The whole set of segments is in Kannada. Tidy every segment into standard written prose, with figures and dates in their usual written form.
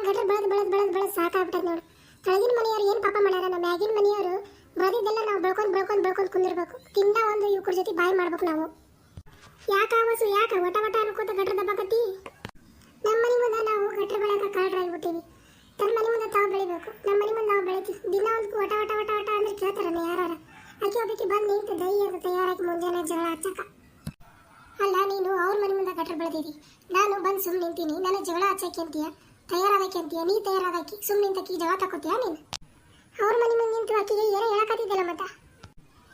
ಗಟ್ರ ಬೆಳೆದ್ ಸಾಕಾಗ್ಬಿಟ್ಟದ ನೋಡು. ಕೆಳಗಿನ ಮನೆಯವರು ಏನು ಪಾಪ ಮಾಡ್ಯಾರ, ನಮ್ಮ ಮ್ಯಾಗಿನ ಮನೆಯವರು ಬರೋದಿದ್ದೆಲ್ಲ ನಾವು ಬೆಳ್ಕೊಂಡು ಕುಂದಿರ್ಬೇಕು. ತಿಂದ ಒಂದು ಇವ್ರ ಜೊತೆ ಬಾಯಿ ಮಾಡ್ಬೇಕು ನಾವು. ಯಾಕ ವಟ ಅನ್ಕೋತ ಗಟ್ರ ದಬ್ಬಾಕತ್ತಿ. ನಮ್ಮ ಮನೆ ಮುಂದೆ ನಾವು ಗಟ್ರ ಬೆಳೆಯಕ ಕಾಡ್ರಾಗ್ಬಿಟ್ಟಿವಿ. ತನ್ನ ಮನೆ ಮುಂದೆ ತಾವು ಬೆಳಿಬೇಕು, ನಮ್ಮ ಮನೆ ಮುಂದೆ ನಾವು ಬೆಳಿತೀವಿ. ದಿನ ಒಂದು ವಟ ಅಂದ್ರೆ ಕೇಳ್ತಾರಲ್ಲ ಯಾರು. ಆಕೆ ಒಬ್ಬಕ್ಕೆ ಬಂದು ನಿಂತು ದೈ ಅಂತ ತಯಾರಾಗಿ ಮುಂಜಾನೆ ಜಗಳ ಹಚ್ಚಕ. ಅಲ್ಲ ನೀನು ಅವ್ರ ಮನೆ ಮುಂದೆ ಗಟ್ರ ಬೆಳೆದಿರಿ, ನಾನು ಬಂದು ಸುಮ್ಮನೆ ನಿಂತೀನಿ. ನಾನು ಜಗಳ ಹಚ್ಚಕ್ಕೆ ಅಂತೀಯ, ತಯಾರಾದಕ್ಕೆ ಅಂತೀಯ. ನೀ ತಯಾರಾದಕ್ಕೆ ಸುಮ್ಮನೆ ನಿಂತಕ್ಕೆ ಜಗಳ ತಗೋತೀಯ ನೀನು? ಅವ್ರ ಮನೆ ಮುಂದೆ ನಿಂತು ಆಕೆಗೆ ಏನೋ ಹೇಳಕತ್ತಿದ್ದಲ್ಲ ಮತ್ತ.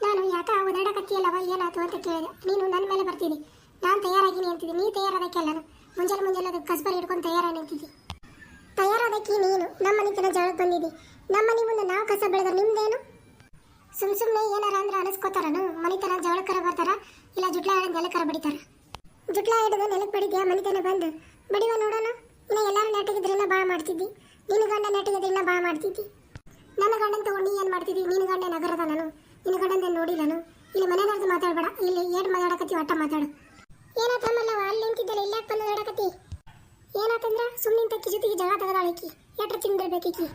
ನಾನು ಯಾಕ ಓದಾಡಕತ್ತೀಯಲ್ಲವ ಏನಾಯ್ತು ಅಂತ ಕೇಳಿದೆ. ನೀನು ನನ್ನ ಮೇಲೆ ಬರ್ತಿದ್ದಿ. ನಾನು ತಯಾರಾಗಿನಿ ಅಂತಿದ್ದಿ, ನೀ ತಯಾರಾದಕ್ಕೆ ಅಲ್ಲ. ಮುಂಜಾನೆ ಅದು ಕಸ್ಬರಿ ಹಿಡ್ಕೊಂಡು ತಯಾರಾಗಿ ನಿಂತಿದ್ದಿ. ತಯಾರಾದಕ್ಕೆ ನೀನು ನಮ್ಮ ಮನೆ ತನ ಜಗಳಕ್ಕೆ ಬಂದಿದ್ದಿ. ನಮ್ಮ ಮನೆ ಮುಂದೆ ನಾವು ಕಸ ಬೆಳೆದ್ರೆ ನಿಮ್ದೇನು? ಸುಮ್ಮನೆ ಏನಾರ ಅಂದ್ರೆ ಅನಿಸ್ಕೋತಾರನು? ಮನೆತನ ಜಗಳಕ್ಕರ ಬರ್ತಾರ, ಇಲ್ಲ ಜುಟ್ಲ ಹಿಡಿದು ನೆಲಕ್ಕರ ಬಡಿತಾರ. ಜುಟ್ಲ ಹಿಡಿದು ನೆಲಕ್ಕೆ ಬಡಿದ್ಯಾ, ಮನೆತನ ಬಂದು ಬಡಿವ ನೋಡೋಣ. ಇನ್ನು ಎಲ್ಲರೂ ನೆಟ್ಟಿಗಿದ್ರಿಂದ ಭಾಳ ಮಾಡ್ತಿದ್ದಿ. ನೀನು ಗಂಡ ನೆಟ್ಟಿಗಿದ್ರಿಂದ ಭಾಳ ಮಾಡ್ತಿದ್ದಿ. ನನ್ನ ಗಂಡನ ತಗೊಂಡು ಏನು ಮಾಡ್ತಿದ್ದಿ? ನೀನು ಗಂಡ ನಗರದ ನಾನು, ನಿನ್ನ ಗಂಡಂದ ನೋಡಿ ನಾನು. ಇಲ್ಲಿ ಮನೆಯವ್ರದ್ದು ಮಾತಾಡಬೇಡ, ಇಲ್ಲಿ ಏನು ಮಾತಾಡಕತ್ತಿ ಒಟ್ಟ ಮಾತಾಡು. ಏನಾತಮ್ಮಲ್ಲವ ಅಲ್ಲಿ ನಿಂತಿದ್ದಲ್ಲ, ಇಲ್ಲಿ ಯಾಕೆ ಬಂದು ಮಾತಾಡಕತ್ತಿ? ಏನಾತಂದ್ರ ಸುಮ್ಮನೆ ತಕ್ಕಿ ಜೊತೆಗೆ ಜಗಳ ತೆಗೆದಾಳಕಿ. ಎಟ್ರ ಚಿಂದಿರ್ಬೇಕಿ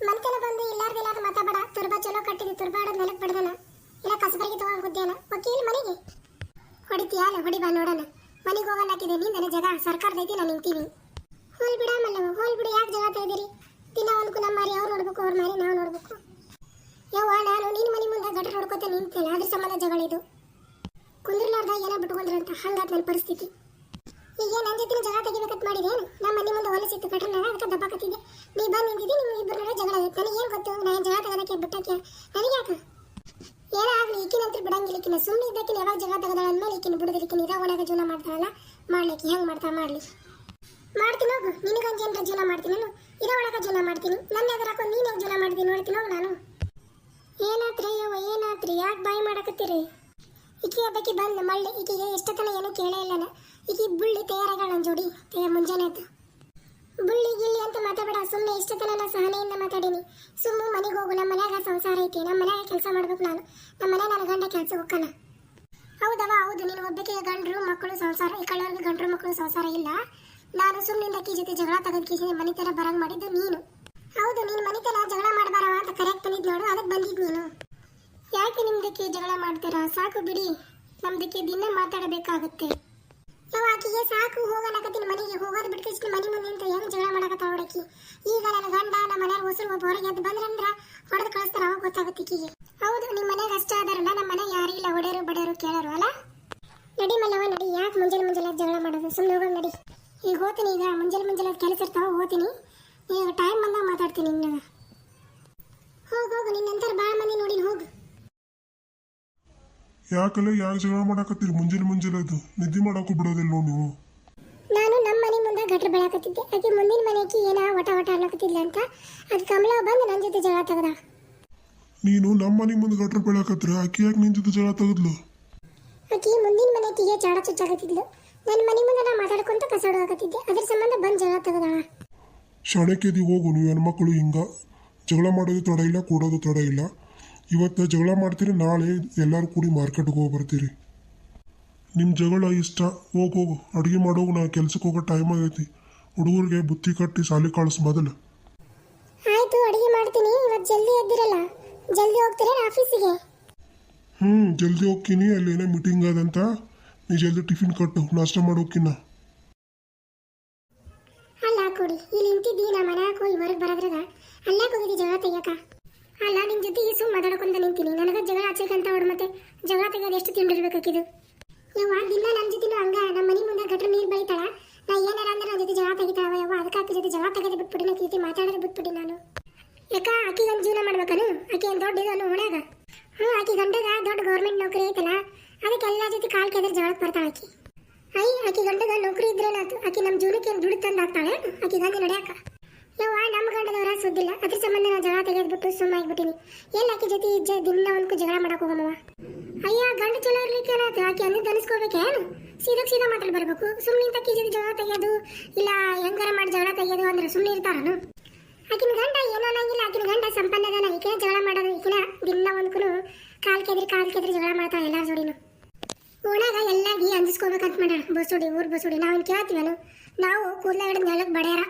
ಮನೆತನ ಬಂದು ಎಲ್ಲಾರ್ದು ಮಾತಾಡಬೇಡ. ತುರ್ಬಾ ಚಲೋ ಕಟ್ಟಿದ್ದಿ, ತುರ್ಬಾಡೋದು ನೆಲಕ್ಕೆ ಬಡ್ದನ, ಇಲ್ಲ ಕಸಬರಿಗೆ ತಗೊಂಡು ಗುದ್ದೇನ ವಕೀಲ್ ಮನೆಗೆ ಹೊಡಿತೀಯಾಲ? ಹೊಡಿ ಬಾ ನೋಡೋಣ. ಮನೆಗೆ ಹೋಗಲ್ಲ ಹಾಕಿದೆ ನೀನು ನನ್ನ ಜಗ ಸರ್ಕಾರದೈತಿ, ನಾನು ನಿಂತೀನಿ. ಹೋಲ್ ಬಿಡ ಮಲ್ಲವ, ಹೋಲ್ ಬಿಡು. ಯಾಕೆ ಜಗ ತೆಗೆದಿರಿ? ದಿನ ಒಂದು ನಮ್ಮ ಮಾರಿ ಅವ್ರು ನೋಡ್ಬೇಕು, ಅವ್ರ ಮಾರಿ ನಾವು ನೋಡ್ಬೇಕು. ಯವ್ವ ನಾನು ನಿನ್ನ ಮನೆ ಮುಂದೆ ಗಟ್ರ ನೋಡ್ಕೋತ ನಿಂತೇನೆ, ಅದ್ರ ಸಂಬಂಧ ಜಗಳ ಇದು. ಕುಂದ್ರಲಾರ್ದ ಏನೋ ಬಿಟ್ಕೊಂಡ್ರಂತ ಹಂಗಾತ್ ನನ್ನ ಪರಿಸ್ಥಿತಿ. ಈಗ ನನ್ನ ಜೊತೆ ಜಗಳ ತೆಗಿಬೇಕಂತ ಮಾಡಿದೇನು? ನಮ್ಮ ಮನೆ ಮುಂದೆ ಹೊಲಸಿತ್ತು ಗಟ್ರನ, ಅದಕ್ಕೆ ದಬ್ಬಾಕತ್ತಿದ್ದೆ. ನೀ ಬಂದು ನಿಂತಿದ್ದಿ, ನಿಮ್ಮ ಇಬ್ಬರ ಜಗಳ ಆಗೈತೆ. ನನಗೇನು ಗೊತ್ತು? ನಾನು ಜಗಳ ತೆಗೋದಕ್ಕೆ ಬಿಟ್ಟಕ್ಕೆ ನನಗೆ ಯಾಕೆ? ಏನಾಗಲಿ ಈಕಿನಂತ್ರ ಬಿಡಂಗಿಲ್ಲ. ಈಕಿನ ಸುಮ್ಮನೆ ಇದ್ದಕ್ಕಿನ ಯಾವಾಗ ಜಗಳ ತೆಗೆದಾಳ ಅಂದಮೇಲೆ ಈಕಿನ ಬಿಡೋದಿಲ್ಲ. ಈಕಿನ ಇರೋ ಒಳಗೆ ಜೀವನ ಮಾಡ್ತಾಳಲ್ಲ, ಮಾಡ್ಲಿಕ್ಕೆ ಹೆಂಗೆ ಮಾಡ್ಲಿ. ಮಾಡ್ತೀನಿ ಹೋಗು, ನಿನಗಂಜೇನ್ರ ಜೀವನ ಮಾಡ್ತೀನಿ ನಾನು. ಇರೋ ಒಳಗೆ ಜೀವನ ಮಾಡ್ತೀನಿ. ನನ್ನ ಎದುರಾಕೊಂಡು ನೀನು ಜೀವನ ಮಾಡ್ತೀನಿ ನೋಡ್ತೀನಿ ಹೋಗು ನಾನು. ಏನಾತ್ರಿ ಯವ್ವ ಏನಾತ್ರಿ? ಯಾಕೆ ಬಾಯಿ ಮಾಡಕತ್ತೀರಿ? ಈಕಿ ಹಬ್ಬಕ್ಕೆ ಬಂದು ಮಳ್ಳಿ. ಈಕಿಗೆ ಎಷ್ಟೊತ್ತನ ಏನೂ ಕೇಳೇ ಇಲ್ಲನ. ಈಕಿ ಬುಳ್ಳಿ ತಯಾರಾಗಳ ನನ್ನ ಜೋಡಿ ಮುಂಜಾನೆ ಆಯ್ತು. ಬುಳ್ಳಿ ಗಿಳ್ಳಿ ಅಂತ ಮಾತಾಡಬೇಡ. ಸುಮ್ಮನೆ ಇಷ್ಟೊತ್ತನ ನಾನು ಸಹನೆಯಿಂದ ಮಾತಾಡೀನಿ. ಸುಮ್ಮನೆ ಮನೆಗೆ ಹೋಗು. ನಮ್ಮ ಮನ್ಯಾಗ ಸಂಸಾರ ಐತಿ, ನಮ್ಮ ಮನ್ಯಾಗ ಕೆಲಸ ಮಾಡ್ಬೇಕು ನಾನು. ನಮ್ಮ ಮನೆ ನನ್ನ ಗಂಡ ಕೆಲಸ ಹೋಗ್ಕನ. ಹೌದವ ಹೌದು, ನೀನು ಒಬ್ಬಕ್ಕೆ ಗಂಡರು ಮಕ್ಕಳು ಸಂಸಾರ. ಈ ಕಳ್ಳವ್ರಿಗೆ ಗಂಡರು ಮಕ್ಕಳು ಸಂಸಾರ ಇಲ್ಲ. ನಾನು ಸುಮ್ಮನಿಂದ ಅಕ್ಕಿ ಜೊತೆ ಜಗಳ ತೆಗೆದು ಮನೆ ಥರ ಬರಂಗ್ ಮಾಡಿದ್ದು ನೀನು. ಹೌದು, ನೀನು ಮನೆ ಥರ ಜಗಳ ಮಾಡಬಾರವ ಅಂತ ಕರೆಕ್ಟ್ ಬಂದಿದ್ದು ನೋಡು, ಅದಕ್ಕೆ ಬಂದಿದ್ದು ನೀನು. ಯಾಕೆ ನಿಮ್ದಕ್ಕೆ ಜಗಳ ಮಾಡ್ತೀರಾ? ಸಾಕು ಬಿಡಿ, ನಮ್ದಕ್ಕೆ ದಿನ ಮಾತಾಡಬೇಕಾಗುತ್ತೆ. ನಾವು ಆಕಿಗೆ ಸಾಕು ಹೋಗಲಾಕತ್ತೀನಿ ಮನೆಗೆ. ಹೋಗೋದು ಬಿಟ್ಟು ಮನೆ ಮುಂದೆ ಅಂತ ಹೆಂಗೆ ಜಗಳ ಮಾಡಕತ್ತ ಹುಡುಕಿ. ಈಗ ನನ್ನ ಗಂಡ ನಮ್ಮ ಮನೆಯಾಗ ಹೊಸರು ಒಬ್ಬ ಹೊರಗೆ ಎದ್ದು ಬಂದ್ರಂದ್ರ ಹೊಡೆದು ಕಳಿಸ್ತಾರ, ಅವಾಗ ಗೊತ್ತಾಗುತ್ತೆ ಈಕಿಗೆ. ಹೌದು, ನಿಮ್ಮ ಮನೆಯಾಗ ಅಷ್ಟೇ ಆದಾರಲ್ಲ, ನಮ್ಮ ಮನೆಗೆ ಯಾರು ಇಲ್ಲ, ಹೊಡೆಯರು ಬಡೆಯರು ಕೇಳೋರು ಅಲ್ಲ. ನಡಿ ಮಲ್ಲವ ನಡಿ, ಯಾಕೆ ಮುಂಜಾನೆ ಜಗಳ ಮಾಡೋದು? ಸುಮ್ಮನೆ ಹೋಗೋದು ನಡಿ. ಈಗ ಹೋಗ್ತೀನಿ, ಈಗ ಮುಂಜಾನೆ ಕೆಲಸ ಇರ್ತಾವ, ಹೋಗ್ತೀನಿ. ಈಗ ಟೈಮ್ ಬಂದಾಗ ಮಾತಾಡ್ತೀನಿ ನಿನ್ನ. ಹೋಗು ನಿನ್ನಂತರ ಭಾಳ ಮಂದಿ ನೋಡಿನ ಹೋಗು. ಯಾಕಲ್ಲ ಯಾಕೆ ಜಗಳ ಮಾಡಾಕತ್ತೀರಿ ಮುಂಜಾನೆ ಅದು? ನಿದ್ದೆ ಮಾಡಾಕು ಬಿಡೋದಿಲ್ಲ ನೋಡಿ ನೀವು. ನಾನು ನಮ್ಮ ಮನೆ ಮುಂದೆ ಗಟ್ರ ಬೆಳಕತ್ತಿದ್ದೆ. ಆಕೆ ಮುಂದಿನ ಮನೆಗೆ ಏನ ವಟ ಅನ್ನಕತ್ತಿದ್ಲ ಅಂತ ಅದು ಕಮಲ ಬಂದು ನನ್ನ ಜೊತೆ ಜಗಳ ತೆಗದ. ನೀನು ನಮ್ಮ ಮನೆ ಮುಂದೆ ಗಟ್ರ ಬೆಳಕತ್ರ, ಆಕೆ ಯಾಕೆ ನಿನ್ನ ಜೊತೆ ಜಗಳ ತೆಗದ್ಲು? ಆಕೆ ಮುಂದಿನ ಮನೆಗೆ ಚಾಡ ಚುಚ್ಚಾಕತ್ತಿದ್ಲು. ನನ್ನ ಮನೆ ಮುಂದೆ ನಾ ಮಾತಾಡ್ಕೊಂತ ಕಸಾಡೋಕತ್ತಿದ್ದೆ, ಅದ್ರ ಸಂಬಂಧ ಬಂದು ಜಗಳ ತೆಗದ. ಶಾಣಕ್ಯದಿ ಹೋಗು. ನೀವು ಹೆಣ್ಮಕ್ಳು ಹಿಂಗ ಜಗಳ ಮಾಡೋದು ತಡ ಇಲ್ಲ, ಕೊಡೋದು ತಡ ಇಲ್ಲ. ಇವತ್ತು ಜಗಳ ಮಾಡ್ತೀರಿ, ನಾಳೆ ಎಲ್ಲರೂ ಕೂಡಿ ಮಾರ್ಕೆಟ್ಗೆ ಹೋಗಿ ಬರ್ತೀರಿ. ನಿಮ್ಮ ಜಗಳ ಇಷ್ಟ, ಹೋಗು. ಅಡುಗೆ ಮಾಡೋಗು, ನಾ ಕೆಲ್ಸಕ್ಕೆ ಹೋಗೋ ಟೈಮ್ ಆಗೈತಿ. ಹುಡುಗರಿಗೆ ಬುತ್ತಿ ಕಟ್ಟಿ ಸಾಲಿ ಕಳಿಸ್ ಮೊದಲು. ಆಯ್ತು, ಅಡುಗೆ ಮಾಡ್ತೀನಿ. ಇವತ್ತು ಜಲ್ದಿ ಎದ್ದಿರಲ್ಲ, ಜಲ್ದಿ ಹೋಗ್ತೀರಾ ಆಫೀಸಿಗೆ? ಜಲ್ದಿ ಹೋಗ್ತೀನಿ. ಅಲ್ಲಿ ಏನೋ ಮೀಟಿಂಗ್ ಅದಂತ, ನೀ ಜಲ್ದಿ ಟಿಫಿನ್ ಕಟ್ಟು, ನಾಷ್ಟ ಮಾಡೋಕಿನ್ನ. ಅಲ್ಲ ಕೊಡಿ, ಇಲ್ಲಿ ನಿಂತಿದ್ದಿ, ನಾ ಮನ್ಯಾಗ ಹೋಗಿ ಹೊರಗೆ ಬರೋದ್ರಾಗ ಅಲ್ಲೇ ಹೋಗಿದ್ದಿ ಜಗಳ ತೆಗಿಯಕ. ಅಲ್ಲ ನಿನ್ನ ಜೊತೆಗೆ ಸುಮ್ಮನೆ ಮಾತಾಡ್ಕೊಂತ ನಿಂತೀನಿ. ನನಗೆ ಜಗಳ ಹಚ್ಚಕಂತ ಹೊಡ್ ಮತ್ತೆ ಜಗಳ ತೆಗೋದು ಎಷ್ಟು ತಿಂಡಿರ್ಬೇಕಾಕಿದು. ಯವ್ವ ದಿನ ನನ್ನ ಜೊತೆನೂ ಹಂಗ ನಮ್ಮ ಮನೆ ಮುಂದೆ ಗಟ್ರ ನೀರು ಬೈತಾಳ. ನಾ ಏನಾರ ಅಂದ್ರೆ ನನ್ನ ಜೊತೆ ಜಗಳ ತೆಗಿತಾವ. ಯವ್ವ ಅದಕ್ಕೆ ಆಕೆ ಜೊತೆ ಜಗಳ ತೆಗೆದು ಬಿಟ್ಬಿಟ್ಟು ನನ್ನ ಜೊತೆ ಮಾತಾಡೋದು ಬಿಟ್ಬಿಟ್ಟು ನಾನು. ಯಾಕ ಆಕಿಗಂದು ಜೀವನ ಮಾಡ್ಬೇಕನು? ಆಕೆ ಏನು ದೊಡ್ಡ ಇದನ್ನು ಓಣ್ಯಾಗ. ಆಕೆ ಗಂಡಗ ದೊಡ್ಡ ಗೌರ್ಮೆಂಟ್ ನೌಕರಿ ಐತಲ್ಲ, ಅದಕ್ಕೆ ಎಲ್ಲ ಜೊತೆ ಕಾಲ್ ಕೆದ್ರ ಜಗಳಕ್ಕೆ ಬರ್ತಾಳೆ ಆಕಿ. ಆಕೆ ಗಂಡಗ ನೌಕರಿ ಇದ್ರೇನಾಯ್ತು? ಆಕೆ ನಮ್ಮ ಜೀವನಕ್ಕೆ ಏನು ದುಡ್ಡು ತಂದು ಹಾಕ್ತಾಳೆ ಆಕೆ ಗಂಡ ನಡೆಯಾಕ. ಯವ್ವ ನಮ್ಮ ಗಂಡದವರ ಸುದ್ದಿಲ್ಲ, ಅದ್ರ ಸಂಬಂಧ ನಾನು ಜಗಳ ತೆಗೆದ್ಬಿಟ್ಟು ಸುಮ್ಮನೆ ಆಗ್ಬಿಟ್ಟಿನಿ. ಎಲ್ಲ ಆಕೆ ಜೊತೆ ದಿನ ಒಂದು ಜಗಳ ಮಾಡಕ್ಕೆ ಹೋಗಮ್ಮವ. ಅಯ್ಯ ಗಂಡ ಚಲೋ ಇರ್ಲಿಕ್ಕೆ ಏನಾಯ್ತು? ಆಕೆ ಅಂದಿದ್ದು ಅನಿಸ್ಕೋಬೇಕೇನು? ಸೀದಾ ಮಾತಾಡಿ ಬರ್ಬೇಕು. ಸುಮ್ಮನೆ ಆಕೆ ಜೊತೆ ಜಗಳ ತೆಗೆಯೋದು ಇಲ್ಲ ಹೆಂಗಾರ ಮಾಡಿ ಜಗಳ ತೆಗೆಯೋದು ಅಂದ್ರೆ ಸುಮ್ಮನೆ ಇರ್ತಾರನು? ಆಕಿನ ಗಂಡ ಏನೋ ಅನ್ನಂಗಿಲ್ಲ. ಆಕಿನ ಗಂಡ ಸಂಪನ್ನದನ, ಈಕಿನ ಜಗಳ ಮಾಡೋದು. ಈಕಿನ ದಿನ ಒಂದ್ಕು ಕಾಲ್ ಕೆದ್ರಿ ಜಗಳ ಮಾಡ್ತಾಳೆ ಎಲ್ಲಾರ ಜೋಡಿನು. ಓಣಾಗ ಎಲ್ಲಾಗಿ ಅಂಜಿಸ್ಕೋಬೇಕಂತ ಮಾಡ್ಯಾರ. ಬಸೋಡಿ ಊರ್ ಬಸೋಡಿ ನಾವೇನು ಕೇಳ್ತೀವನು? ನಾವು ಕೂದಲ ಹಿಡಿದು ನೆಲಕ್ಕೆ ಬಡ್ಯಾರ.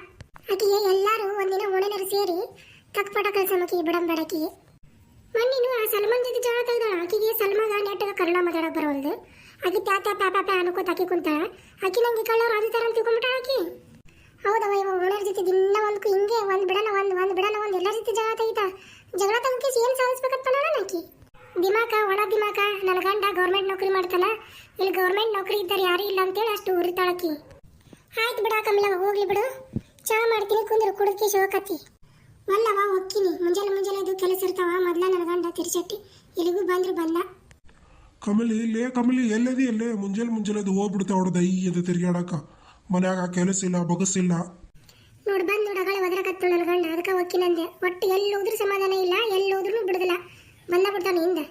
ಆಕಿಗೆ ಎಲ್ಲಾರು ಒಂದಿನ ಓಣೆನರು ಸೇರಿ ತಕ್ಪಟ ಕಳ್ಸಮಕಿ ಬಿಡಂಬೇಡಕಿಗೆ. ಮಣ್ಣಿನು ಆ ಸಲ್ಮಾನ್ ಜೊತೆ ಜಗಳ ತೆಗ್ದಾಳ. ಆಕಿಗೆ ಸಲ್ಮಾಗ ನೆಟ್ಟಗ ಕನ್ನಡ ಮಾತಾಡಕ್ ಬರೋಲ್ದು. ಆಕಿ ಪ್ಯಾತ ಪ್ಯಾಪ ಪ್ಯಾ ಅನ್ಕೋತ ಆಕಿ ಕುಂತಾಳ. ಆಕಿ ನಂಗೆ ಕಳ್ಳವ್ರು ಅದೇ ಥರ ತಿಳ್ಕೊಂಬಿಟ್ಟಾಳ ಆಕಿ. ಹೌದವ, ಇವ ಓಣರ್ ಜೊತೆ ದಿನ ಒಂದು ಹಿಂಗೆ ಒಂದ್ ಬಿಡನ ಒಂದ್ ಎಲ್ಲರ ಜೊತೆ ಜಗಳ ತೆಗಿತಾ. ಜಗಳ ತೆಗಿಸಿ ಏನ್ ಸಾಧಿಸ್ಬೇಕಂತ ಆಕಿ ದಿಮಾಕ, ಒಣ ದಿಮಾಕ. ನನ್ನ ಗಂಡ ಗೌರ್ಮೆಂಟ್ ನೌಕರಿ ಮಾಡ್ತಾನ, ಇಲ್ಲಿ ಗೌರ್ಮೆಂಟ್ ನೌಕರಿ ಇದ್ದಾರೆ ಯಾರು ಇಲ್ಲ ಅಂತೇಳಿ ಅಷ್ಟು ಉರಿತಾಳಕಿ. ಆಯ್ತು ಬಿಡ ಕಮಲವ, ಹೋಗ್ಲಿ ಬಿಡು. ಚಹಾ ಮಾಡ್ತೀನಿ, ಕುಂದ್ರು ಕುಡಿದ್ಕೆ ಶೋಕತ್ತಿ. ಅಲ್ಲವ ಹೋಗ್ತೀನಿ, ಮುಂಜಾನೆ ಇದು ಕೆಲಸ ಇರ್ತಾವ. ಮೊದ್ಲ ನನ್ನ ಗಂಡ ತಿರ್ಚಟ್ಟಿ ಇಲ್ಲಿಗೂ ಬಂದ್ರು ಬಂದ. ಕಮಲಿ ಎಲ್ಲದಿ ಎಲ್ಲೇ ಮುಂಜಾನೆ ಹೋಗ್ಬಿಡ್ತಾ ಹೊಡೆದ ಈ ಎದು ತಿರ್ಗಾಡಕ. ಮನ್ಯಾಗ ಕೆಲಸ ಇಲ್ಲ, ಬಗಸಿಲ್ಲ. ನೋಡ್ ಬಂದ್ ನೋಡಗಳ ಒದರಕತ್ತು ನನ್ನ ಗಂಡ. ಅದಕ್ಕೆ ಹೋಗ್ತೀನಂದೆ. ಒಟ್ಟು ಎಲ್ಲಿ ಹೋದ್ರೂ ಸಮಾಧಾನ ಇಲ್ಲ, ಎಲ್ಲಿ ಹೋದ್ರೂ ಬಿಡುದಿಲ್ಲ. ಬಂದ ಬಿಡ್ತಾನೆ ಹಿಂದೆ.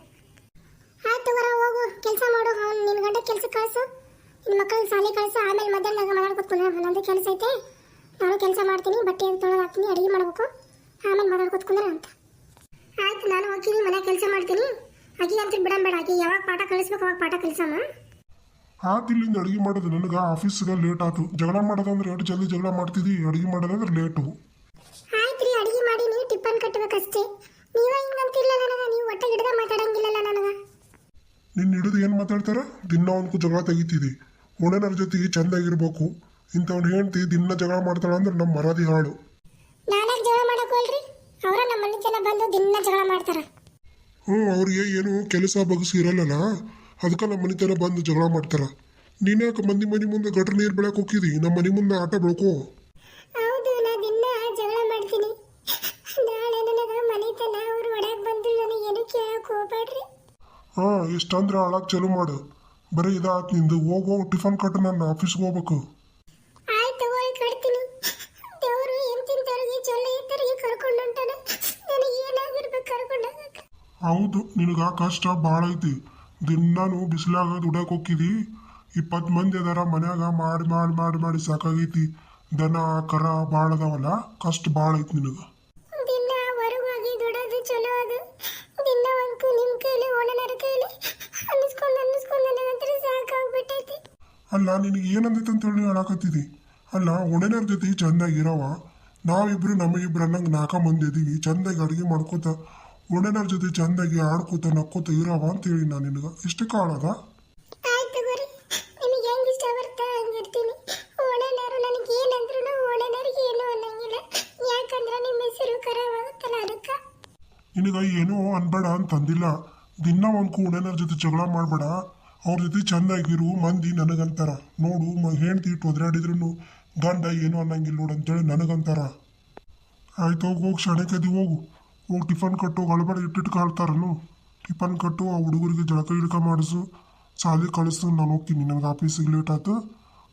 ಆಯ್ತು ಬರ, ಹೋಗು ಕೆಲಸ ಮಾಡು. ಅವ್ನು ನಿನ್ನ ಗಂಡ ಕೆಲಸ ಕಳ್ಸು, ನಿನ್ನ ಮಕ್ಕಳು ಶಾಲೆ ಕಳ್ಸು. ಆಮೇಲೆ ಮಧ್ಯಾಹ್ನ ಮಾತಾಡ್ಕೊತ್ಕೊಂಡು ನಂದು ಕೆಲಸ ಐತೆ, ನಾನು ಕೆಲಸ ಮಾಡ್ತೀನಿ. ಬಟ್ಟೆ ತೊಳೆದು ಹಾಕ್ತೀನಿ, ಅಡುಗೆ ಮಾಡ್ಬೇಕು. ಆಮೇಲೆ ಮಾತಾಡ್ಕೊತ್ಕೊಂಡ್ರೆ ಅಂತ. ಆಯ್ತು, ನಾನು ಹೋಗ್ತೀನಿ, ಮನೆ ಕೆಲಸ ಮಾಡ್ತೀನಿ. ಆಕಿ ಅಂತ ಬಿಡಂಬೇಡ. ಆಕಿ ಯಾವಾಗ ಪಾಠ ಕಳಿಸ್ಬೇಕು ಅವಾಗ ಪಾಠ ಕಲಿಸಮ್ಮ. ಇಲ್ಲಿಂದ ಅಡುಗೆ ಮಾಡೋದು ನನಗೆ ಆಫೀಸ್ಗೆ ಲೇಟ್ ಆಯ್ತು. ಜಗಳ ಮಾಡೋದಂದ್ರೆ ಎಷ್ಟು ಜಲ್ದಿ ಜಗಳ ಮಾಡ್ತಿದ್ದಿ, ಅಡುಗೆ ಮಾಡೋದಂದ್ರೆ ಲೇಟು. ಆಯ್ತು ರೀ, ಅಡುಗೆ ಮಾಡಿ ನೀವು ಟಿಫನ್ ಕಟ್ಟಬೇಕಷ್ಟೇ. ನೀವ ಹಿಂಗಂತಿಲ್ಲ ನನಗೆ, ನೀವು ಒಟ್ಟೆ ಹಿಡ್ದ ಮಾತಾಡಂಗಿಲ್ಲಲ್ಲ ನನಗೆ. ನಿನ್ನ ಹಿಡಿದು ಏನು ಮಾತಾಡ್ತಾರ? ದಿನ ಅವನ್ಕು ಜಗಳ ತೆಗಿತಿದ್ದಿ. ಓಣನರ ಜೊತೆಗೆ ಚಂದಾಗಿರ್ಬೇಕು. ಇಂಥವ್ನು ಹೇಳ್ತಿ ದಿನ ಜಗಳ ಮಾಡ್ತಾಳ ಅಂದ್ರೆ ನಮ್ಮ ಮರಾದಿ ಹಾಳು. ನಾನಾಗ ಜಗಳ ಮಾಡಕ್ ಹೋಲ್ರಿ, ಅವರ ನಮ್ಮ ಮನೆ ಜನ ಬಂದು ದಿನ ಜಗಳ ಮಾಡ್ತಾರ. ಅವ್ರಿಗೆ ಏನು ಕೆಲಸ ಬಗಸಿ ಇರಲ್ಲಲ್ಲ, ಅದಕ್ಕೆ ನಮ್ಮ ಮನೆತನ ಬಂದು ಜಗಳ ಮಾಡ್ತಾರ. ನೀನ್ಯಾಕೆ ಮಂದಿ ಮನೆ ಮುಂದೆ ಗಟ್ರ ನೀರು ಬೆಳಕ್ ಹೋಗಿದಿ, ನಮ್ಮ ಮನೆ ಮುಂದೆ ಆಟ ಬೆಳ್ಕೋ. ಹೌದು, ನಾ ದಿನ ಜಗಳ ಮಾಡ್ತೀನಿ. ನಾಳೆ ನನಗ ಮನೆತನ ಅವ್ರು ಒಳಗೆ ಬಂದು ನನಗೆ ಏನು ಕೇಳಕ್ ಹೋಗ್ಬೇಡ್ರಿ. ಎಷ್ಟಂದ್ರೆ ಹಾಳಾಗ್ ಚಲೋ ಮಾಡು. ಬರೀ ಇದಾತ್ ನಿಂದು. ಹೋಗೋ ಟಿಫನ್ ಕಟ್ಟು, ನಾನು ಆಫೀಸ್ಗೆ ಹೋಗ್ಬೇಕು. ಆಯ್ತು, ಹೋಗಿ ಕಟ್ತೀನಿ. ದೇವರು ಎಂತಿಂತವ್ರಿಗೆ ಚೊಳ್ಳೆ ಇದ್ದರಿಗೆ ಕರ್ಕೊಂಡು ಹೊಂಟಾನ. ನನಗೆ ಏನಾಗಿರ್ಬೇಕು ಕರ್ಕೊಂಡಾಗ. ಹೌದು, ನಿನಗ ಕಷ್ಟ ಭಾಳ ಐತಿ. ದಿನಾನು ಬಿಸಿಲಾಗ ದುಡಕ್ ಹೋಗಿದಿ. 20 ಮಂದಿ ಅದಾರ ಮನ್ಯಾಗ. ಮಾಡಿ ಮಾಡಿ ಮಾಡಿ ಮಾಡಿ ಸಾಕಾಗೈತಿ. ದನ ಕರ ಭಾಳ ಅದಾವಲ್ಲ, ಕಷ್ಟ ಭಾಳ ಐತಿ ನಿನಗ. ದಿನ ಹೊರಗೋಗಿ ದುಡೋದು ಚಲೋ ಅದು. ದಿನ ಒಂದು ನಿಮ್ಮ ಕೈಲಿ ಓಣನರ ಕೈಲಿ ಅನ್ನಿಸ್ಕೊಂಡು ನನಗಂತರ ಸಾಕಾಗ್ಬಿಟ್ಟೈತಿ. ಅಲ್ಲ, ನಿನಗೆ ಏನಂದೈತೆ ಅಂತ ಹೇಳಿ ಹೇಳಾಕತ್ತಿದಿ. ಅಲ್ಲ, ಒಣೆನರ ಜೊತೆ ಚಂದಾಗಿರವ. ನಾವಿಬ್ರು ನಮಗಿಬ್ರು ಅನ್ನಂಗೆ 4 ಮಂದಿ ಇದೀವಿ. ಚಂದಾಗಿ ಅಡುಗೆ ಮಾಡ್ಕೋತ ಒಣೆನರ ಜೊತೆ ಚಂದಾಗಿ ಆಡ್ಕೋತ ನಕ್ಕೋತ ಇರವ ಅಂತ ಹೇಳಿ ನಾನು ನಿನಗೆ. ಇಷ್ಟು ಕಾಳದ? ಆಯ್ತು ಗುರಿ, ನಿಮಗೆ ಹೆಂಗೆ ಇಷ್ಟ ಬರ್ತಾ ಹಂಗಿರ್ತೀನಿ. ಓಣೆನರು ನನಗೆ ಏನಂದ್ರು ಓಣೆನರಿಗೆ ಏನು ಅನ್ನಂಗಿಲ್ಲ. ಯಾಕಂದ್ರೆ ನಿಮ್ಮ ಹೆಸರು ಕರವಾಗುತ್ತಲ್ಲ ಅದಕ್ಕೆ. ನಿನಗ ಏನೋ ಅನ್ಬೇಡ ಅಂತಂದಿಲ್ಲ. ದಿನ ಒಂದು ಒಣೆನರ ಜೊತೆ ಜಗಳ ಮಾಡಬೇಡ. ಅವ್ರ ಜೊತೆ ಚಂದಾಗಿರು. ಮಂದಿ ನನಗಂತಾರ ನೋಡು, ಹೆಂಡ್ತಿ ಇಟ್ಟು ಒದ್ರಾಡಿದ್ರು ಗಂಡ ಏನು ಅನ್ನಂಗಿಲ್ಲ ನೋಡು ಅಂತೇಳಿ ನನಗಂತಾರ. ಆಯ್ತು, ಹೋಗಿ ಶಣೆಕದಿ ಹೋಗು. ಹೋಗಿ ಟಿಫನ್ ಕಟ್ಟು. ಗಳಬಡ ಇಟ್ಟಿಟ್ಟು ಕಾಳ್ತಾರನು. ಟಿಫನ್ ಕಟ್ಟು, ಆ ಹುಡುಗರಿಗೆ ಜಳಕ ಗಿಳಕ ಮಾಡಿಸು, ಸಾಲಿ ಕಳಿಸು. ನಾನು ಹೋಗ್ತೀನಿ, ನನಗೆ ಆಫೀಸಿಗೆ ಲೇಟ್ ಆಯ್ತು.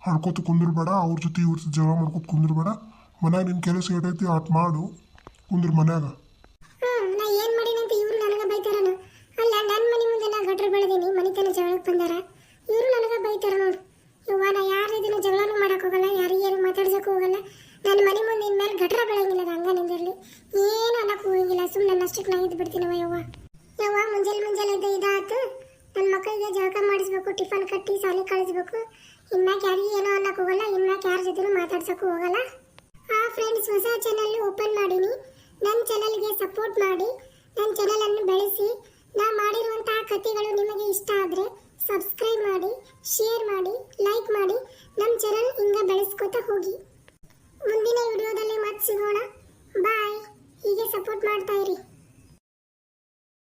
ಹಡ್ಕೋತ ಕುಂದಿರ್ಬೇಡ. ಅವ್ರ ಜೊತೆ ಇವ್ರ ಜೊತೆ ಜಗಳ ಮಾಡ್ಕೊತ ಕುಂದಿರ್ಬೇಡ. ಮನ್ಯಾಗ ನಿನ್ನ ಕೆಲಸ ಏಟೈತಿ ಆಟ ಮಾಡು, ಕುಂದ್ರ ಮನ್ಯಾಗ. ನಾ ಏನು ಮಾಡೀನಂತ ಇವ್ರು ನನಗೆ ಬೈತಾರನು. ಅಲ್ಲ, ನನ್ನ ಮನೆ ಮುಂದೆ ನಾ ಗಟ್ರ ಬೆಳೆದೀನಿ, ಮನೆತನ ಜಗಳಕ್ಕೆ ಬಂದಾರ. ಇವ್ರು ನನಗೆ ಬೈತಾರ ನೋಡು. ಇವ್ವ, ನಾ ಯಾರ ಇದನ್ನ ಜಗಳನೂ ಮಾಡಕ್ ಹೋಗಲ್ಲ, ಯಾರಿಗೇನು ಮಾತಾಡ್ಸಕ್ ಹೋಗಲ್ಲ. ನನ್ನ ಮನೆ ಮುಂದೆ ಇನ್ಮೇಲೆ ಗಟ್ರ ಬೆಳಂಗಿಲ್ಲ. ಅದು ಹಂಗನಿಂದಿರಲಿ, ಏನು ಅನ್ನಕ್ಕೆ ಹೋಗಂಗಿಲ್ಲ. ಸುಮ್ಮನೆ ನನ್ನಷ್ಟಕ್ಕೆ ನಾ ಇದ್ದು ಬಿಡ್ತೀನವ. ಯವ್ವ ಮುಂಜಾನೆ ಇದಾಯ್ತು. ನನ್ನ ಮಕ್ಕಳಿಗೆ ಜಳಕ ಮಾಡಿಸ್ಬೇಕು, ಟಿಫನ್ ಕಟ್ಟಿ ಶಾಲೆ ಕಳಿಸ್ಬೇಕು. ಇನ್ಮ್ಯಾಕೆ ಯಾರಿಗೆ ಏನೋ ಅನ್ನಕ್ಕೆ ಹೋಗಲ್ಲ, ಇನ್ಮ್ಯಾಕೆ ಯಾರ ಜೊತೆನೂ ಮಾತಾಡ್ಸಕ್ಕೂ ಹೋಗಲ್ಲ. ಫ್ರೆಂಡ್ಸ್, ಹೊಸ ಚಾನಲ್ ಓಪನ್ ಮಾಡೀನಿ. ನನ್ನ ಚಾನಲ್ಗೆ ಸಪೋರ್ಟ್ ಮಾಡಿ, ನನ್ನ ಚಾನಲನ್ನು ಬೆಳೆಸಿ. ನಾ ಮಾಡಿರುವಂತಹ ಕಥೆಗಳು ನಿಮಗೆ ಇಷ್ಟ ಆದರೆ ಸಬ್ಸ್ಕ್ರೈಬ್ ಮಾಡಿ, ಶೇರ್ ಮಾಡಿ, ಲೈಕ್ ಮಾಡಿ. ನಮ್ಮ ಚಾನಲ್ ಹಿಂಗೆ ಬೆಳೆಸ್ಕೊತಾ ಹೋಗಿ. ಮುಂದಿನ